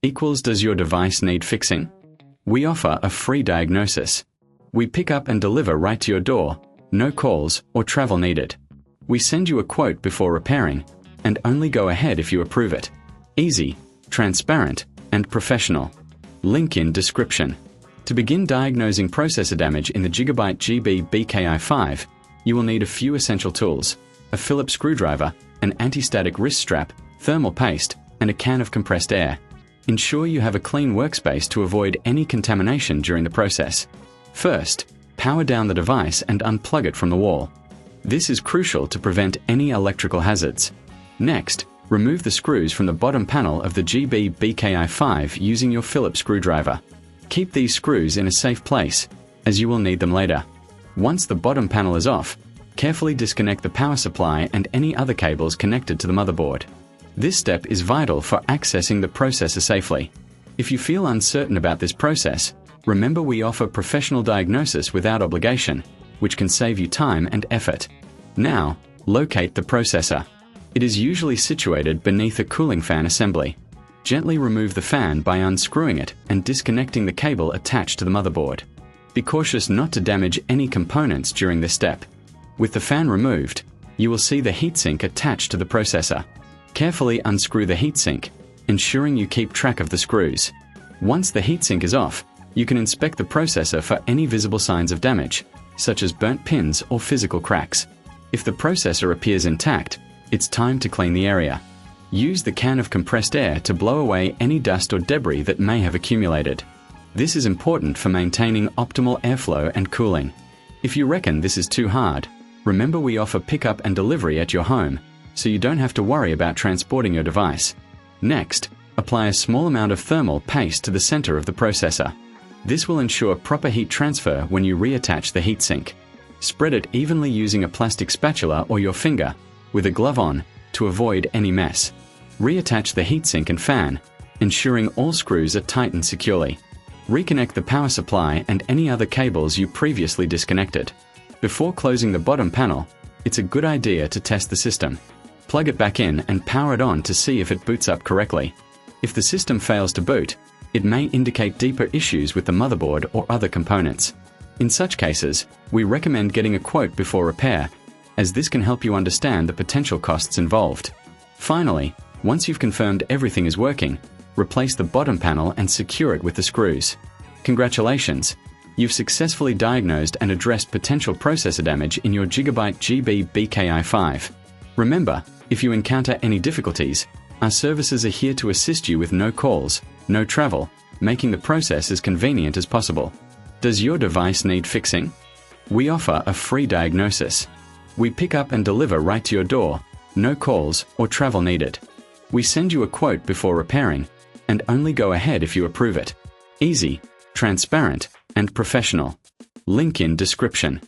equals does your device need fixing? We offer a free diagnosis. We pick up and deliver right to your door, no calls or travel needed. We send you a quote before repairing, and only go ahead if you approve it. Easy, transparent, and professional. Link in description. To begin diagnosing processor damage in the GIGABYTE GB-BKI5, you will need a few essential tools: a Phillips screwdriver, an anti-static wrist strap, thermal paste, and a can of compressed air. Ensure you have a clean workspace to avoid any contamination during the process. First, power down the device and unplug it from the wall. This is crucial to prevent any electrical hazards. Next, remove the screws from the bottom panel of the GB-BKI5 using your Phillips screwdriver. Keep these screws in a safe place, as you will need them later. Once the bottom panel is off, carefully disconnect the power supply and any other cables connected to the motherboard. This step is vital for accessing the processor safely. If you feel uncertain about this process, remember we offer professional diagnosis without obligation, which can save you time and effort. Now, locate the processor. It is usually situated beneath a cooling fan assembly. Gently remove the fan by unscrewing it and disconnecting the cable attached to the motherboard. Be cautious not to damage any components during this step. With the fan removed, you will see the heatsink attached to the processor. Carefully unscrew the heatsink, ensuring you keep track of the screws. Once the heatsink is off, you can inspect the processor for any visible signs of damage, such as burnt pins or physical cracks. If the processor appears intact, it's time to clean the area. Use the can of compressed air to blow away any dust or debris that may have accumulated. This is important for maintaining optimal airflow and cooling. If you reckon this is too hard, remember we offer pickup and delivery at your home, so you don't have to worry about transporting your device. Next, apply a small amount of thermal paste to the center of the processor. This will ensure proper heat transfer when you reattach the heatsink. Spread it evenly using a plastic spatula or your finger, with a glove on, to avoid any mess. Reattach the heatsink and fan, ensuring all screws are tightened securely. Reconnect the power supply and any other cables you previously disconnected. Before closing the bottom panel, it's a good idea to test the system. Plug it back in and power it on to see if it boots up correctly. If the system fails to boot, it may indicate deeper issues with the motherboard or other components. In such cases, we recommend getting a quote before repair, as this can help you understand the potential costs involved. Finally, once you've confirmed everything is working, replace the bottom panel and secure it with the screws. Congratulations! You've successfully diagnosed and addressed potential processor damage in your GIGABYTE GB-BKI5. Remember, if you encounter any difficulties, our services are here to assist you with no calls, no travel, making the process as convenient as possible. Does your device need fixing? We offer a free diagnosis. We pick up and deliver right to your door, no calls or travel needed. We send you a quote before repairing, and only go ahead if you approve it. Easy, transparent, and professional. Link in description.